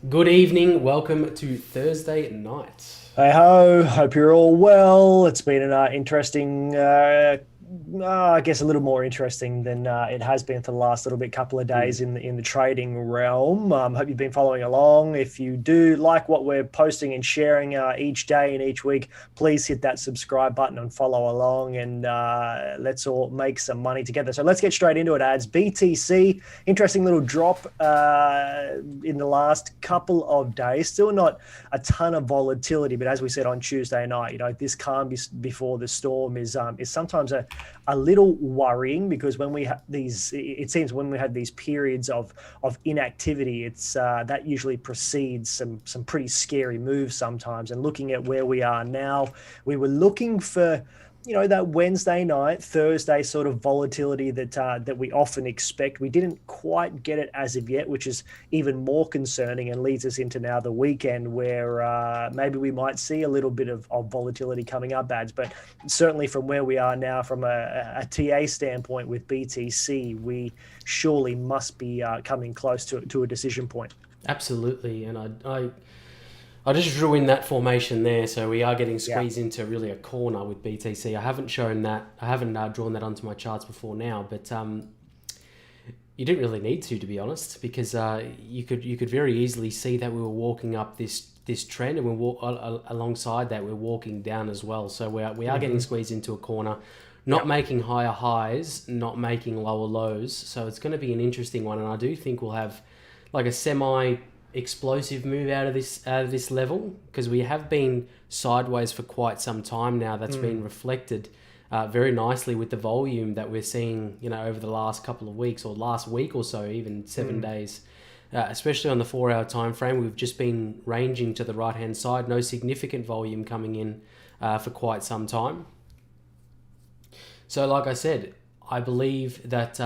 Good evening, welcome to Thursday night. Hey ho, hope you're all well. It's been an interesting, I guess a little more interesting than it has been for the last little bit, couple of days in the trading realm. Hope you've been following along. If you do like what we're posting and sharing each day and each week, please hit that subscribe button and follow along, and let's all make some money together. So let's get straight into it, ads. BTC, interesting little drop in the last couple of days. Still not a ton of volatility, but as we said on Tuesday night, this calm before the storm is sometimes a little worrying, because when we have it seems when we have these periods of inactivity, it's that usually precedes some pretty scary moves sometimes. And looking at where we are now, we were looking for that Wednesday night, Thursday sort of volatility that we often expect. We didn't quite get it as of yet, which is even more concerning and leads us into now the weekend, where maybe we might see a little bit of volatility coming up, ads. But certainly from where we are now, from a TA standpoint with BTC, we surely must be coming close to a decision point. Absolutely, and I just drew in that formation there, so we are getting squeezed into really a corner with BTC. I haven't shown that. I haven't drawn that onto my charts before now, but you didn't really need to be honest, because you could very easily see that we were walking up this this trend, and alongside that we're walking down as well. So we are getting squeezed into a corner, not making higher highs, not making lower lows. So it's going to be an interesting one, and I do think we'll have like a semi explosive move out of this level, because we have been sideways for quite some time now. That's been reflected very nicely with the volume that we're seeing, over the last couple of weeks, or last week or so, even 7 days. Especially on the 4-hour time frame, we've just been ranging to the right hand side. No significant volume coming in for quite some time. So, like I said, I believe that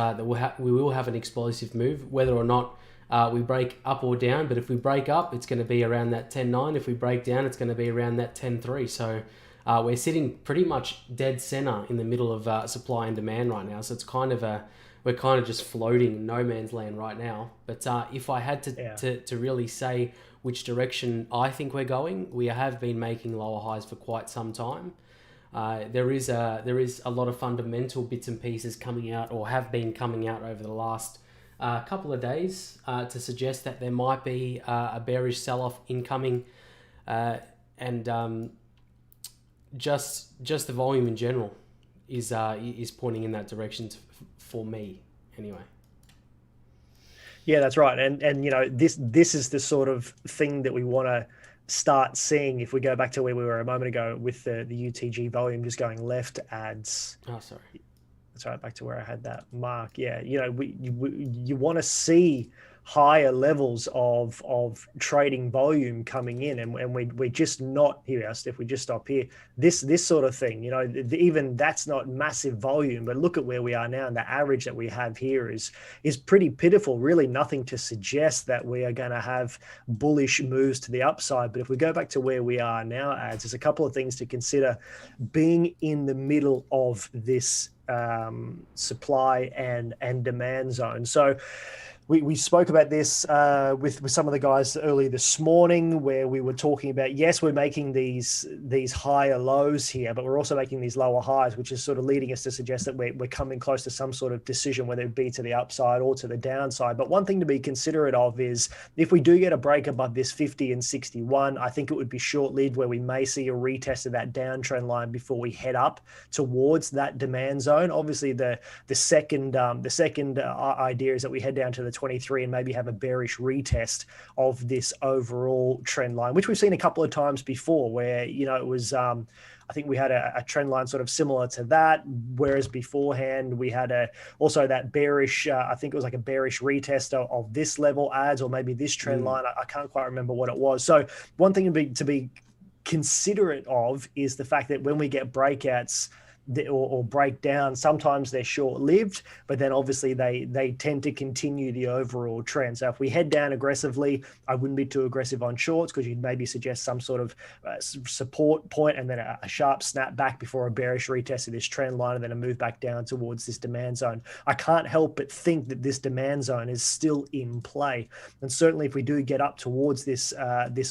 we will have an explosive move, whether or not we break up or down. But if we break up, it's going to be around that 10.9. If we break down, it's going to be around that 10.3. So we're sitting pretty much dead center in the middle of supply and demand right now. So it's we're kind of just floating in no man's land right now. But if I had to really say which direction I think we're going, we have been making lower highs for quite some time. There is a lot of fundamental bits and pieces coming out, or have been coming out over the last couple of days to suggest that there might be a bearish sell-off incoming, and just the volume in general is pointing in that direction for me anyway. Yeah, that's right. And this is the sort of thing that we want to start seeing if we go back to where we were a moment ago with the UTG volume just going left ads. Oh, sorry. That's right, back to where I had that mark. Yeah, you want to see higher levels of trading volume coming in, and we're just not here. If we just stop here, this sort of thing, even that's not massive volume, but look at where we are now, and the average that we have here is pretty pitiful. Really nothing to suggest that we are going to have bullish moves to the upside. But if we go back to where we are now, there's a couple of things to consider. Being in the middle of this supply and demand zone. So we spoke about this with some of the guys earlier this morning, where we were talking about, yes, we're making these higher lows here, but we're also making these lower highs, which is sort of leading us to suggest that we're coming close to some sort of decision, whether it be to the upside or to the downside. But one thing to be considerate of is if we do get a break above this 50 and 61, I think it would be short-lived, where we may see a retest of that downtrend line before we head up towards that demand zone. Obviously, the second idea is that we head down to the 23 and maybe have a bearish retest of this overall trend line, which we've seen a couple of times before, where it was I think we had a trend line sort of similar to that, whereas beforehand we had also that bearish I think it was like a bearish retest of this level ads, or maybe this trend line. I can't quite remember what it was. So one thing to be considerate of is the fact that when we get breakouts or break down, sometimes they're short-lived, but then obviously they tend to continue the overall trend. So if we head down aggressively, I wouldn't be too aggressive on shorts, because you'd maybe suggest some sort of support point and then a sharp snap back before a bearish retest of this trend line, and then a move back down towards this demand zone. I can't help but think that this demand zone is still in play, and certainly if we do get up towards this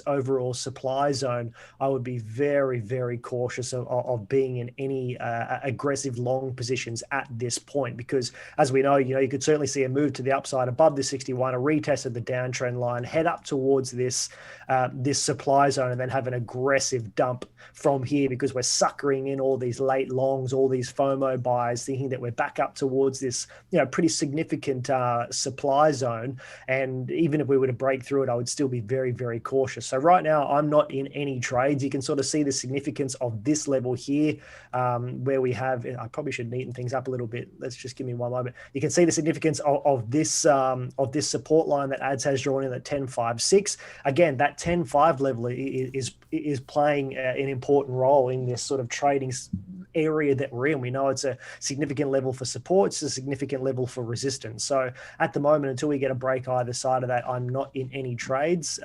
overall supply zone, I would be very, very cautious of being in any aggressive long positions at this point, because as we know, you could certainly see a move to the upside above the 61, a retest of the downtrend line, head up towards this supply zone, and then have an aggressive dump from here, because we're suckering in all these late longs, all these FOMO buys, thinking that we're back up towards this pretty significant supply zone. And even if we were to break through it, I would still be very, very cautious. So right now I'm not in any trades. You can sort of see the significance of this level here, where we have, I probably should neaten things up a little bit. Let's just give me one moment. You can see the significance of this support line that ads has drawn in at 10.56. Again, that 10.5 level is playing an important role in this sort of trading area that we're in. We know it's a significant level for support. It's a significant level for resistance. So at the moment, until we get a break either side of that, I'm not in any trades.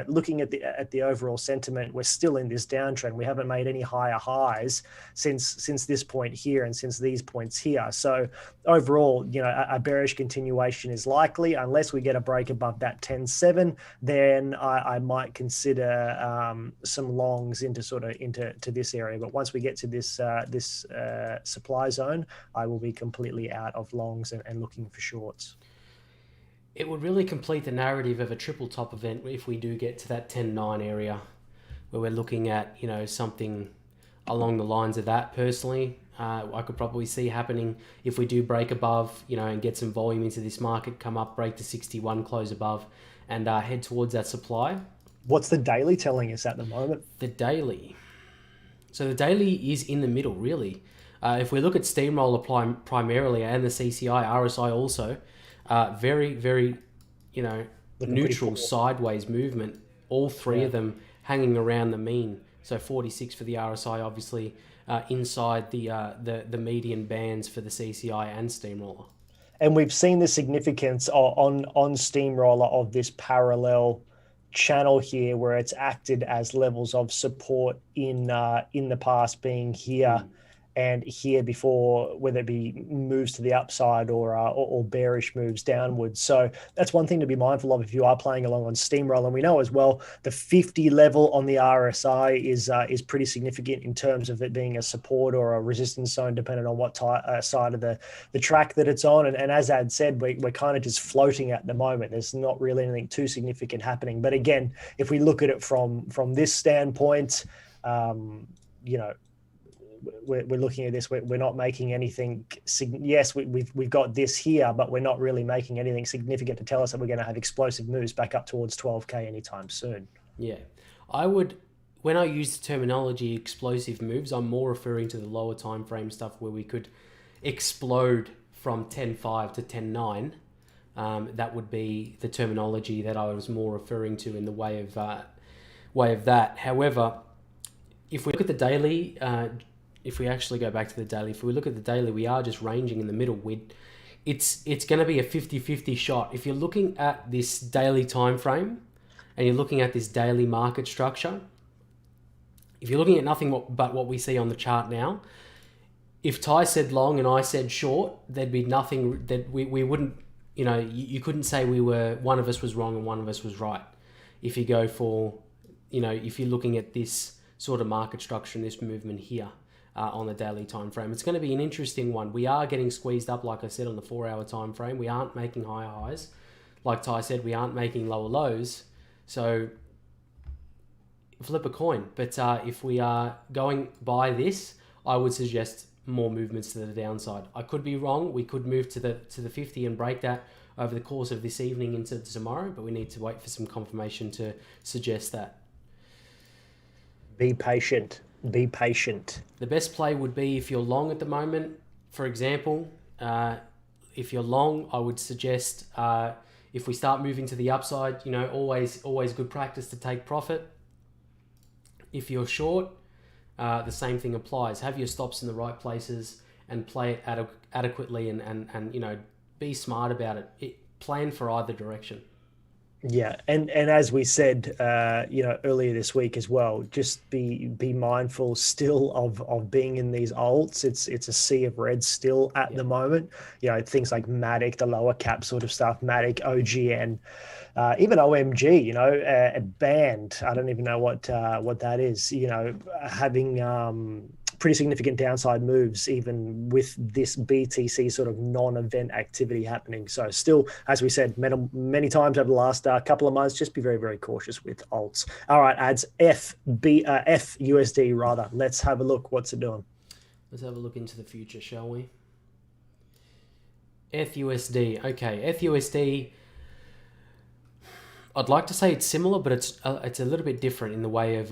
Looking at the overall sentiment, we're still in this downtrend. We haven't made any higher highs since this point here and since these points here. So overall, a bearish continuation is likely unless we get a break above that 10.7. Then I might consider some longs into this area. But once we get to this supply zone, I will be completely out of longs and looking for shorts. it would really complete the narrative of a triple top event if we do get to that 10-9 area, where we're looking at, you know, something along the lines of that. Personally, I could probably see happening if we do break above, you know, and get some volume into this market, come up, break to 61, close above, and head towards that supply. What's the daily telling us at the moment? The daily. So the daily is in the middle, really. If we look at Steamroller primarily and the CCI, RSI also, very, very, you know, Looking neutral sideways movement. All three Yeah. of them hanging around the mean. So 46 for the RSI, obviously inside the median bands for the CCI and Steamroller. And we've seen the significance on Steamroller of this parallel channel here, where it's acted as levels of support in the past, being here and here before, whether it be moves to the upside or bearish moves downwards. So that's one thing to be mindful of if you are playing along on Steamroller. And we know as well the 50 level on the RSI is pretty significant in terms of it being a support or a resistance zone, depending on what side of the track that it's on. And as Ad said, we're kind of just floating at the moment. There's not really anything too significant happening. But again, if we look at it from this standpoint, you know, we're looking at this. We're not making anything. Yes, we've got this here, but we're not really making anything significant to tell us that we're going to have explosive moves back up towards 12K anytime soon. Yeah, when I use the terminology explosive moves, I'm more referring to the lower time frame stuff where we could explode from 10.5 to 10.9. That would be the terminology that I was more referring to in the way of that. However, if we look at the daily, if we actually go back to the daily, if we look at the daily, we are just ranging in the middle. It's going to be a 50-50 shot. If you're looking at this daily time frame and you're looking at this daily market structure, if you're looking at nothing but what we see on the chart now, if Ty said long and I said short, there'd be nothing that we wouldn't, you know, you couldn't say one of us was wrong and one of us was right. If you go for, you know, if you're looking at this sort of market structure and this movement here on the daily time frame, it's going to be an interesting one. We are getting squeezed up, like I said, on the 4-hour time frame. We aren't making higher highs. Like Ty said, we aren't making lower lows. So flip a coin. But if we are going by this, I would suggest more movements to the downside. I could be wrong. We could move to the 50 and break that over the course of this evening into tomorrow, but we need to wait for some confirmation to suggest that. Be patient. Be patient. The best play would be if you're long at the moment, for example, if you're long, I would suggest if we start moving to the upside, you know, always good practice to take profit. If you're short, the same thing applies. Have your stops in the right places and play it adequately and you know, be smart about it. Plan for either direction. Yeah, and as we said, you know, earlier this week as well, just be mindful still of being in these alts. It's a sea of red still at the moment. You know, things like Matic, the lower cap sort of stuff, Matic, OGN, even OMG. You know, a band. I don't even know what that is. You know, having pretty significant downside moves, even with this BTC sort of non-event activity happening. So still, as we said many times over the last couple of months, just be very, very cautious with alts. All right, ads, FUSD rather. Let's have a look. What's it doing? Let's have a look into the future, shall we? FUSD. Okay, FUSD. I'd like to say it's similar, but it's a little bit different in the way of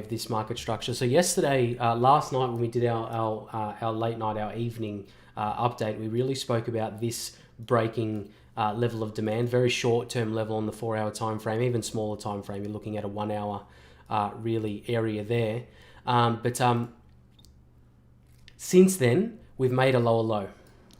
this market structure. So yesterday, last night when we did our late night, our evening update, we really spoke about this breaking level of demand, very short term level on the 4-hour time frame, even smaller time frame. You're looking at a 1 hour really area there. But since then, we've made a lower low.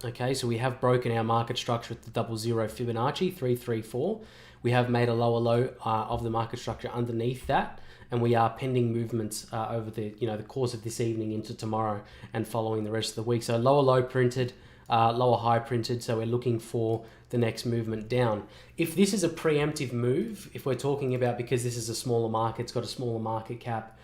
Okay, so we have broken our market structure at the 00 Fibonacci 334. We have made a lower low of the market structure underneath that, and we are pending movements over the course of this evening into tomorrow and following the rest of the week. So lower low printed, lower high printed. So we're looking for the next movement down. If this is a preemptive move, if we're talking about because this is a smaller market, it's got a smaller market cap,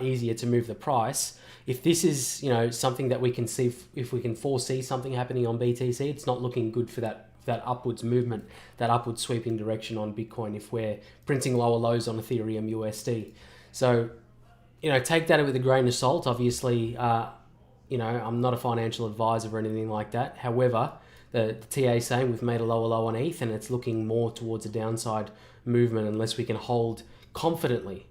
easier to move the price. If this is something that we can see, if we can foresee something happening on BTC, it's not looking good for that upwards movement, that upward sweeping direction on Bitcoin if we're printing lower lows on Ethereum USD. So, take that with a grain of salt. Obviously, I'm not a financial advisor or anything like that. However, the TA is saying we've made a lower low on ETH and it's looking more towards a downside movement unless we can hold confidently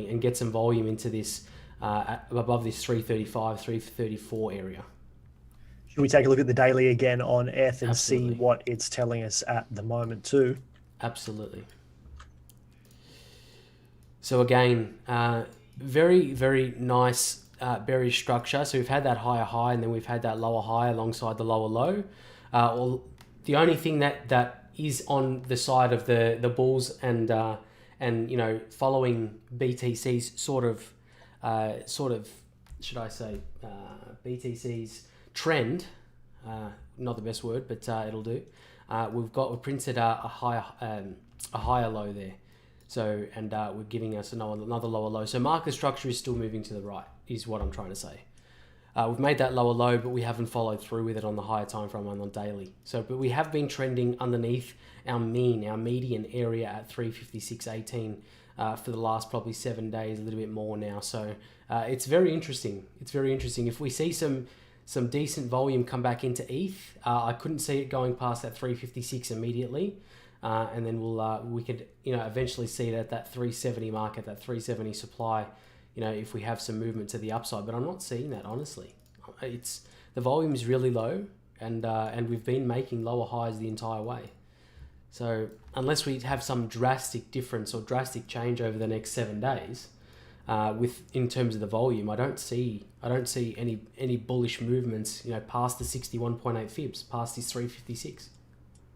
and get some volume into this above this 335, 334 area. Should we take a look at the daily again on ETH and Absolutely. see what it's telling us at the moment too? Absolutely. So again, very, very nice bearish structure. So we've had that higher high and then we've had that lower high alongside the lower low. The only thing that is on the side of the bulls and following BTC's sort of should I say BTC's trend, not the best word, but it'll do. We've printed a higher low there. So, and we're giving us another lower low. So market structure is still moving to the right, is what I'm trying to say. We've made that lower low, but we haven't followed through with it on the higher time frame and on daily. So, but we have been trending underneath our median area at 356.18 for the last probably 7 days, a little bit more now. So it's very interesting. It's very interesting. If we see some decent volume come back into ETH, I couldn't see it going past that 356 immediately. And then we could eventually see it at that 370 market, that 370 supply, if we have some movement to the upside. But I'm not seeing that, honestly. The volume is really low, and we've been making lower highs the entire way. So unless we have some drastic difference or drastic change over the next 7 days, in terms of the volume, I don't see any bullish movements, past the 61.8 fibs, past this 356.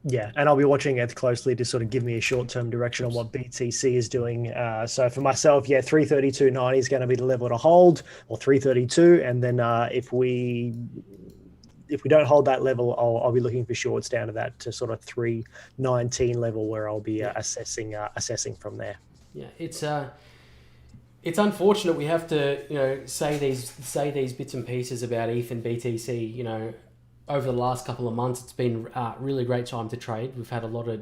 Yeah, and I'll be watching ETH closely to sort of give me a short-term direction on what BTC is doing. So for myself, 332.90 is going to be the level to hold, or 332, and then if we don't hold that level, I'll be looking for shorts down to that to sort of 319 level where I'll be assessing from there. Yeah, it's unfortunate we have to say these bits and pieces about ETH and BTC. Over the last couple of months, it's been a really great time to trade. We've had a lot of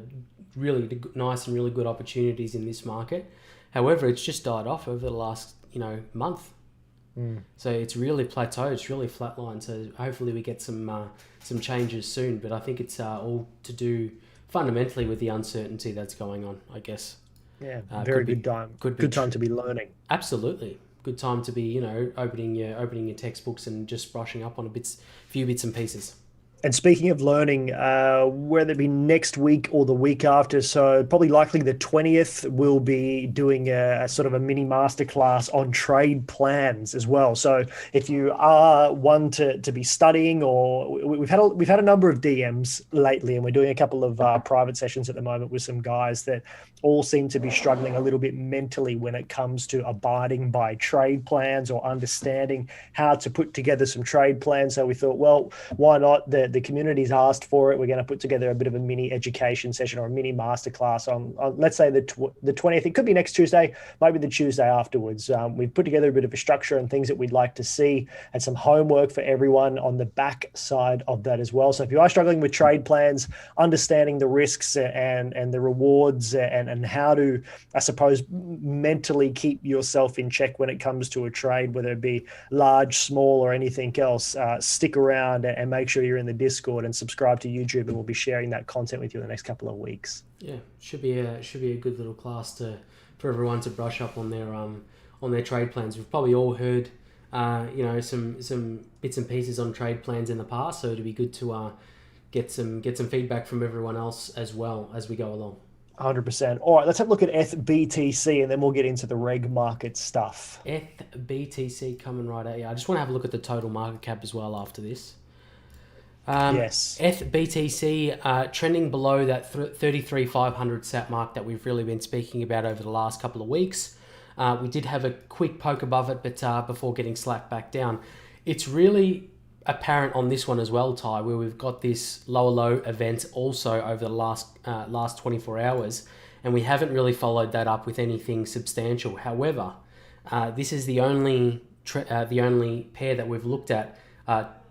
really nice and really good opportunities in this market. However, it's just died off over the last month. So it's really plateaued. It's really flatlined. So hopefully we get some changes soon. But I think it's all to do fundamentally with the uncertainty that's going on, I guess. Yeah, very good time. Good time to be learning. Absolutely. Good time to be, opening your textbooks and just brushing up on a few bits and pieces. And speaking of learning, whether it be next week or the week after, so probably likely the 20th, we'll be doing a sort of a mini masterclass on trade plans as well. So if you are one to be studying, or we've had a number of DMs lately, and we're doing a couple of private sessions at the moment with some guys that all seem to be struggling a little bit mentally when it comes to abiding by trade plans or understanding how to put together some trade plans. So we thought, well, why not? The community's asked for it. We're going to put together a bit of a mini education session or a mini masterclass on let's say the 20th. It could be next Tuesday, maybe the Tuesday afterwards. We've put together a bit of a structure and things that we'd like to see, and some homework for everyone on the back side of that as well. So if you are struggling with trade plans, understanding the risks and the rewards and how to, I suppose, mentally keep yourself in check when it comes to a trade, whether it be large, small, or anything else, stick around and make sure you're in the Discord and subscribe to YouTube, and we'll be sharing that content with you in the next couple of weeks. Yeah, should be a good little class for everyone to brush up on their trade plans. We've probably all heard some bits and pieces on trade plans in the past, so it'd be good to get some feedback from everyone else as well as we go along. 100%. All right, let's have a look at ETH BTC, and then we'll get into the reg market stuff. ETH BTC coming right at you. I just want to have a look at the total market cap as well after this. Yes. ETH BTC trending below that 33,500 sat mark that we've really been speaking about over the last couple of weeks. We did have a quick poke above it, but before getting slapped back down. It's really apparent on this one as well, Ty, where we've got this lower low event also over the last 24 hours, and we haven't really followed that up with anything substantial. However, this is the only pair that we've looked at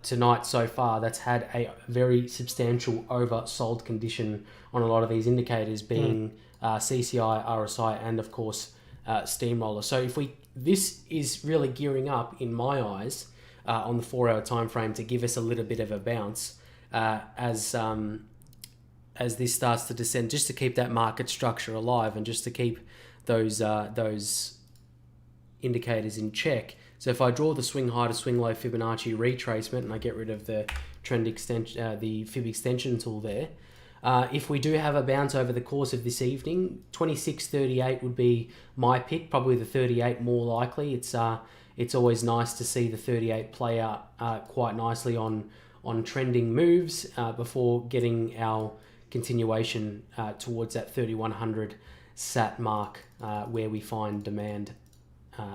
tonight so far that's had a very substantial oversold condition on a lot of these indicators, being CCI, RSI, and of course steamroller. So this is really gearing up, in my eyes, on the 4-hour time frame to give us a little bit of a bounce as this starts to descend, just to keep that market structure alive and just to keep those indicators in check. So if I draw the swing high to swing low Fibonacci retracement and I get rid of the trend extension, the Fib extension tool there, if we do have a bounce over the course of this evening, 26.38 would be my pick. Probably the 38 more likely. It's always nice to see the 38 play out quite nicely on trending moves before getting our continuation towards that 3100 sat mark where we find demand.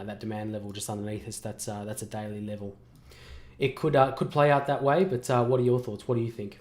That demand level just underneath us. That's a daily level. It could play out that way, but what are your thoughts? What do you think?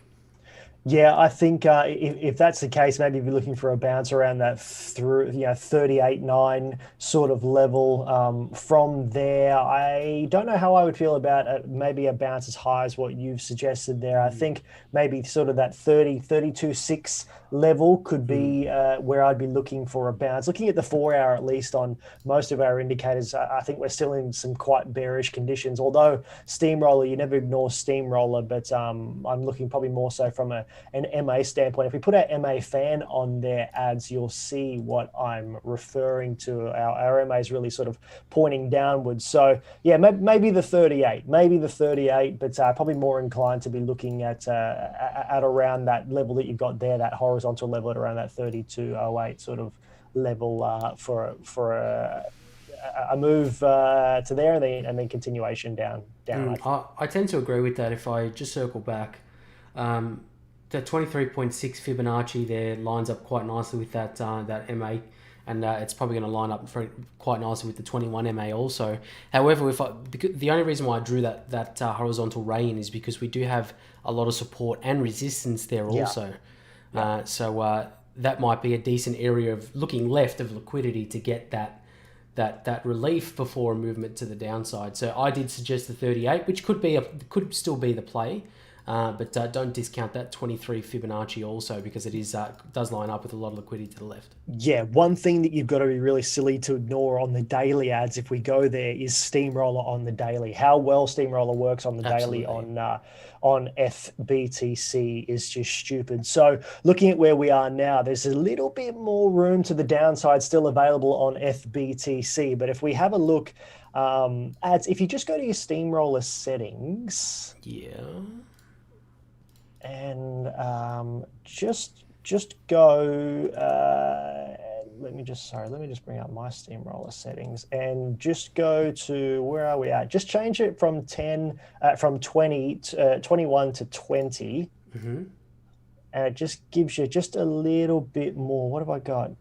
Yeah, I think if that's the case, maybe if you're looking for a bounce around that 38.9 sort of level. From there, I don't know how I would feel about maybe a bounce as high as what you've suggested there. I think maybe sort of that 32.6 level could be where I'd be looking for a bounce. Looking at the 4-hour, at least on most of our indicators, I think we're still in some quite bearish conditions. Although steamroller, you never ignore steamroller, but I'm looking probably more so from an MA standpoint. If we put our MA fan on their ads, you'll see what I'm referring to. Our MA is really sort of pointing downwards. So yeah, maybe the 38, but probably more inclined to be looking at around that level that you've got there, that horizontal level at around that 32.08 sort of level for a move to there and then continuation down. I tend to agree with that. If I just circle back, the 23.6 Fibonacci there lines up quite nicely with that MA, and it's probably going to line up quite nicely with the 21 MA also. However, because the only reason why I drew that horizontal ray in is because we do have a lot of support and resistance there also. Yeah. So that might be a decent area of looking left of liquidity to get that relief before a movement to the downside. So I did suggest the 38, which could still be the play. But don't discount that 23 Fibonacci also, because it does line up with a lot of liquidity to the left. Yeah, one thing that you've got to be really silly to ignore on the daily ads, if we go there, is steamroller on the daily. How well steamroller works on the daily on FBTC is just stupid. So looking at where we are now, there's a little bit more room to the downside still available on FBTC. But if we have a look, ads, if you just go to your steamroller settings, and just go. Let me just bring up my steamroller settings and just go to, where are we at? Just change it from 21 to 20. And it just gives you just a little bit more. What have I got?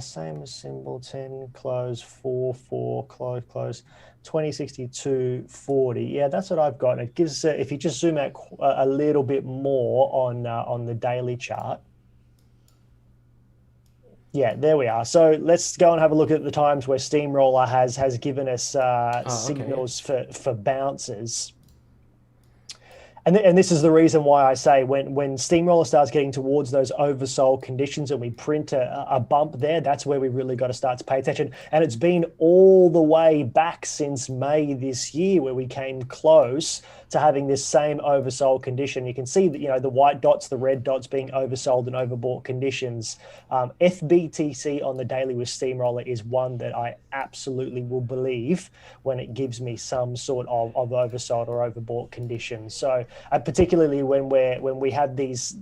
Same as symbol, 10, close, 4, close, 2062, 40. Yeah, that's what I've got. It gives, if you just zoom out a little bit more on the daily chart. Yeah, there we are. So let's go and have a look at the times where steamroller has given us signals for bounces. And this is the reason why I say when steamroller starts getting towards those oversold conditions and we print a bump there, that's where we really got to start to pay attention. And it's been all the way back since May this year where we came close to having this same oversold condition. You can see that, the white dots, the red dots being oversold and overbought conditions. FBTC on the daily with steamroller is one that I absolutely will believe when it gives me some sort of oversold or overbought conditions. So particularly when we have these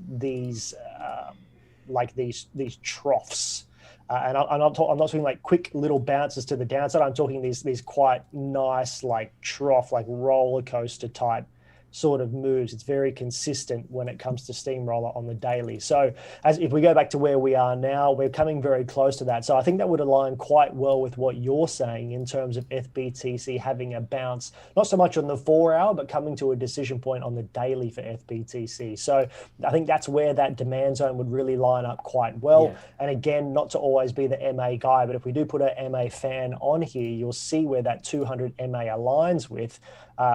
troughs. And I'm not talking like quick little bounces to the downside. I'm talking these quite nice trough, roller coaster type sort of moves. It's very consistent when it comes to steamroller on the daily. So if we go back to where we are now, we're coming very close to that. So I think that would align quite well with what you're saying in terms of FBTC having a bounce, not so much on the 4-hour, but coming to a decision point on the daily for FBTC. So I think that's where that demand zone would really line up quite well. Yeah. And again, not to always be the MA guy, but if we do put a MA fan on here, you'll see where that 200 MA aligns with,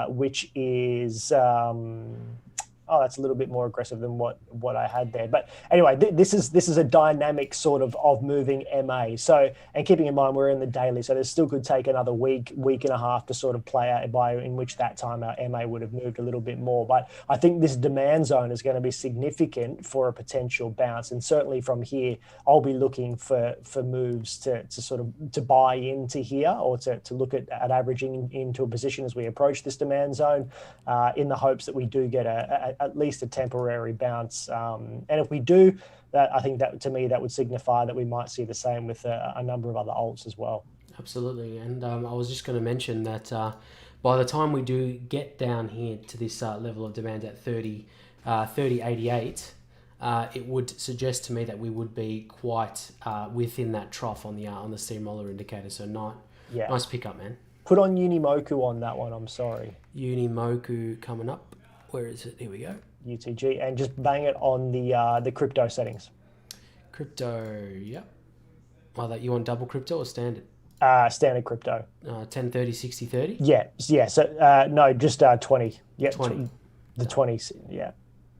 which is that's a little bit more aggressive than what I had there. But anyway, this is a dynamic sort of moving MA. So, and keeping in mind we're in the daily, so this still could take another week and a half to sort of play out, by in which that time our MA would have moved a little bit more. But I think this demand zone is going to be significant for a potential bounce, and certainly from here, I'll be looking for moves to sort of to buy into here, or to look at averaging into a position as we approach this demand zone, in the hopes that we do get at least a temporary bounce. And if we do, I think that, to me, that would signify that we might see the same with a number of other alts as well. Absolutely. And I was just going to mention that by the time we do get down here to this level of demand at 30.88, it would suggest to me that we would be quite within that trough on the steamroller indicator. So nice pickup, man. Put on Unimoku on that one, I'm sorry. Unimoku coming up. Where is it? Here we go. UTG, and just bang it on the crypto settings. Crypto, yep. That you want double crypto or standard? Standard crypto. 1030, 60, 30? Yeah. So no, just 20. Yeah, 20. The 20s. Yeah.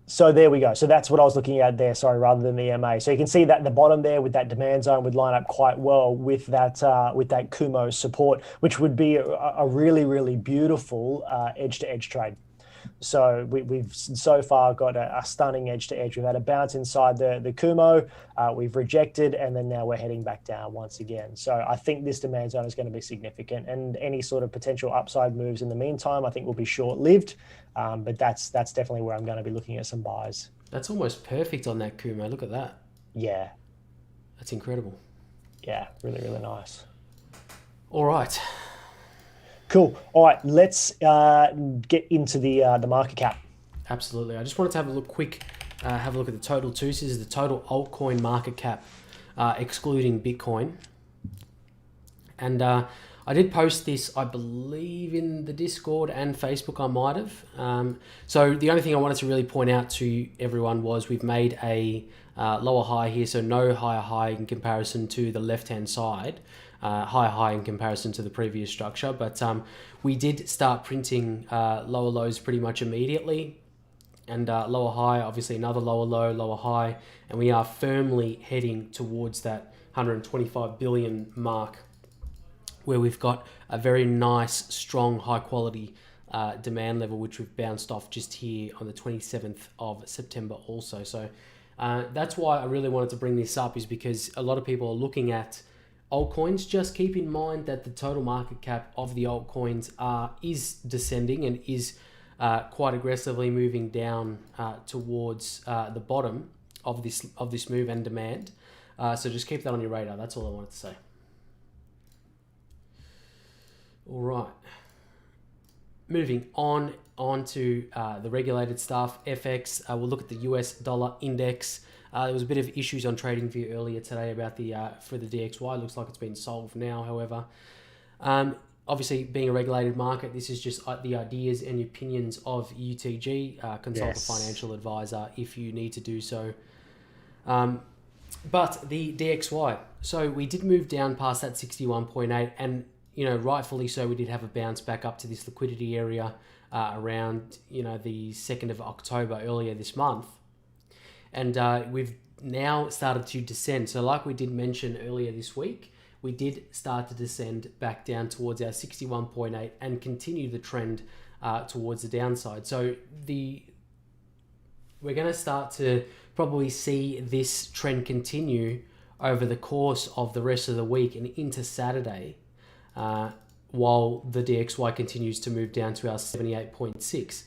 So there we go. So that's what I was looking at there. Sorry, rather than the MA. So you can see that the bottom there with that demand zone would line up quite well with that Kumo support, which would be a really, really beautiful edge to edge trade. So we've so far got a stunning edge to edge. We've had a bounce inside the Kumo, we've rejected, and then now we're heading back down once again. So I think this demand zone is going to be significant, and any sort of potential upside moves in the meantime, I think will be short-lived. But that's definitely where I'm going to be looking at some buys. That's almost perfect on that Kumo. Look at that. Yeah. That's incredible. Yeah, really, really nice. All right. Cool. All right, let's get into the market cap. Absolutely. I just wanted to have a look at the total too. This is the total altcoin market cap, excluding Bitcoin. And I did post this, I believe, in the Discord and Facebook. I might have. So the only thing I wanted to really point out to everyone was we've made a lower high here, so no higher high in comparison to the left-hand side. Higher high in comparison to the previous structure, but we did start printing lower lows pretty much immediately, and lower high, obviously another lower low, lower high, and we are firmly heading towards that 125 billion mark, where we've got a very nice, strong, high quality demand level, which we've bounced off just here on the 27th of September also. So that's why I really wanted to bring this up, is because a lot of people are looking at altcoins. Just keep in mind that the total market cap of the altcoins is descending and is quite aggressively moving down towards the bottom of this move and demand. So just keep that on your radar. That's all I wanted to say. All right. Moving on to the regulated stuff. FX. We'll look at the US dollar index. There was a bit of issues on TradingView earlier today about for the DXY. It looks like it's been solved now, however. Obviously, being a regulated market, this is just the ideas and opinions of UTG. Consult a financial advisor if you need to do so. But the DXY, so we did move down past that 61.8, and rightfully so. We did have a bounce back up to this liquidity area around the 2nd of October earlier this month. And we've now started to descend. So like we did mention earlier this week, we did start to descend back down towards our 61.8 and continue the trend towards the downside. So we're going to start to probably see this trend continue over the course of the rest of the week and into Saturday, while the DXY continues to move down to our 78.6.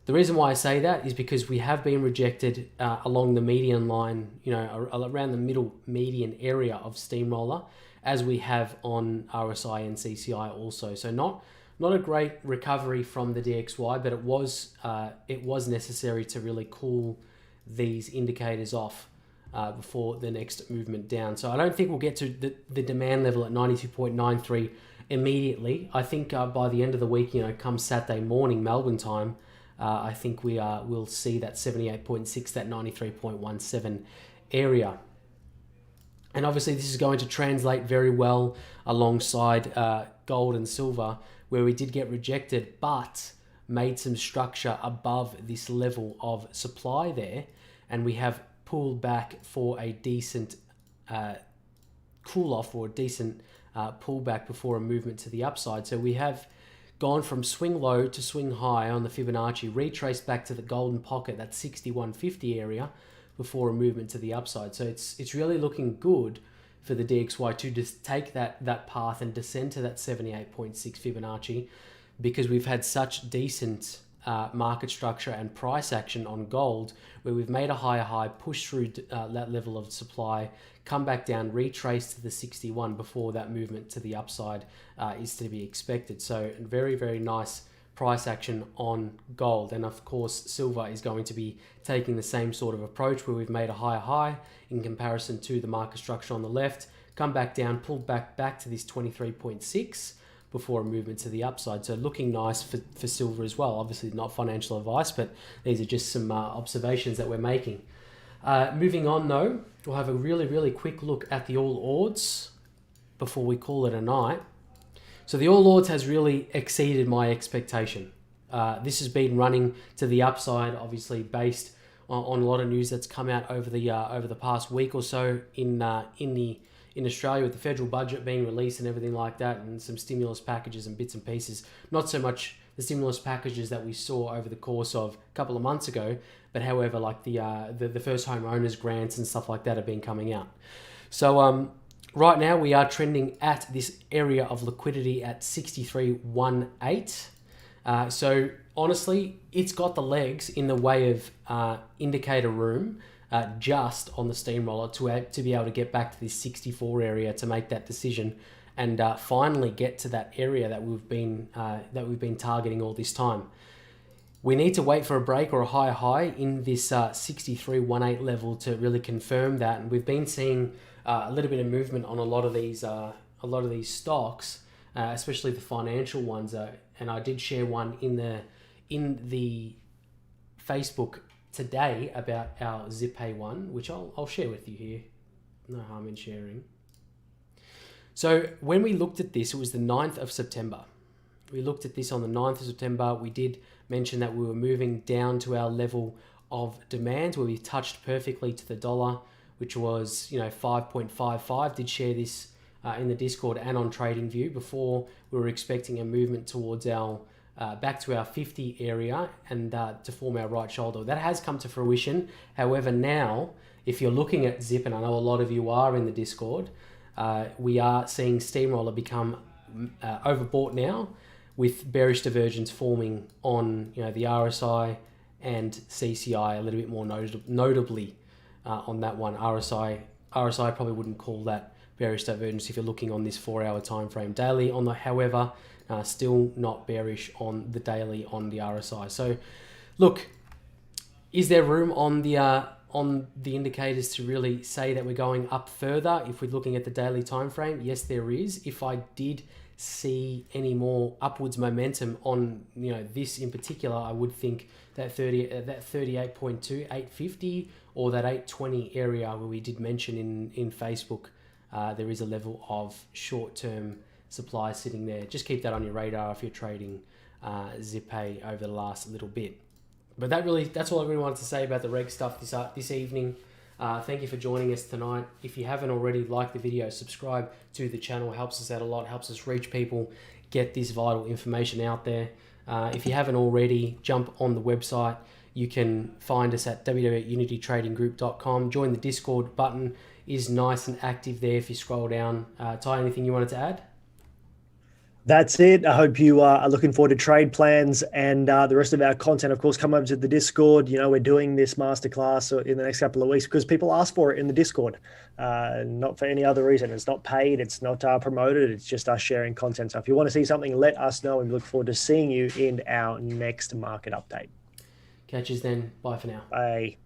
The reason why I say that is because we have been rejected along the median line, around the middle median area of Steamroller, as we have on RSI and CCI also. So not a great recovery from the DXY, but it was necessary to really cool these indicators off before the next movement down. So I don't think we'll get to the demand level at 92.93 immediately. I think by the end of the week, come Saturday morning Melbourne time, I think we'll see that 78.6, that 93.17 area. And obviously this is going to translate very well alongside gold and silver, where we did get rejected, but made some structure above this level of supply there, and we have pulled back for a decent cool off or a decent pullback before a movement to the upside. So we have gone from swing low to swing high on the Fibonacci, retraced back to the golden pocket, that 6150 area, before a movement to the upside. So it's really looking good for the DXY to just take that path and descend to that 78.6 Fibonacci, because we've had such decent market structure and price action on gold, where we've made a higher high, pushed through that level of supply, come back down, retrace to the 61 before that movement to the upside is to be expected. So very, very nice price action on gold. And of course, silver is going to be taking the same sort of approach, where we've made a higher high in comparison to the market structure on the left, come back down, pulled back to this 23.6 before a movement to the upside. So looking nice for silver as well. Obviously not financial advice, but these are just some observations that we're making. Moving on though, we'll have a really, really quick look at the All Ords before we call it a night. So the All Ords has really exceeded my expectation. This has been running to the upside, obviously based on a lot of news that's come out over the past week or so in Australia, with the federal budget being released and everything like that, and some stimulus packages and bits and pieces. Not so much the stimulus packages that we saw over the course of a couple of months ago, but however, like the first home owners grants and stuff like that have been coming out. So right now we are trending at this area of liquidity at 63.18. So honestly, it's got the legs in the way of indicator room just on the steamroller to be able to get back to this 64 area to make that decision and finally get to that area that we've been targeting all this time. We need to wait for a break or a higher high in this 63.18 level to really confirm that, and we've been seeing a little bit of movement on a lot of these stocks, especially the financial ones. And I did share one in the Facebook today about our ZipPay one, which I'll share with you here. No harm in sharing. So when we looked at this, it was the 9th of September. We looked at this on the 9th of September. We did mention that we were moving down to our level of demand where we touched perfectly to the dollar, which was 5.55. Did share this in the Discord and on TradingView before we were expecting a movement towards our back to our 50 area and to form our right shoulder. That has come to fruition. However, now, if you're looking at Zip, and I know a lot of you are in the Discord, we are seeing Steamroller become overbought now, with bearish divergence forming on the RSI and CCI a little bit more notably on that one. RSI probably wouldn't call that bearish divergence if you're looking on this 4-hour time frame daily. However, still not bearish on the daily on the RSI. So look, is there room on the indicators to really say that we're going up further if we're looking at the daily time frame? Yes, there is. If I did see any more upwards momentum on this in particular, I would think that 38.2, 850 or that 820 area where we did mention in Facebook, there is a level of short-term supply sitting there. Just keep that on your radar if you're trading ZipPay over the last little bit. But that's all I really wanted to say about the reg stuff this evening. Thank you for joining us tonight. If you haven't already, like the video, subscribe to the channel. Helps us out a lot, helps us reach people, get this vital information out there. If you haven't already, jump on the website. You can find us at www.unitytradinggroup.com. Join the Discord button is nice and active there if you scroll down. Ty, anything you wanted to add? That's it. I hope you are looking forward to trade plans and the rest of our content. Of course, come over to the Discord. We're doing this masterclass in the next couple of weeks because people ask for it in the Discord, not for any other reason. It's not paid. It's not promoted. It's just us sharing content. So if you want to see something, let us know, and we look forward to seeing you in our next market update. Catch us then. Bye for now. Bye.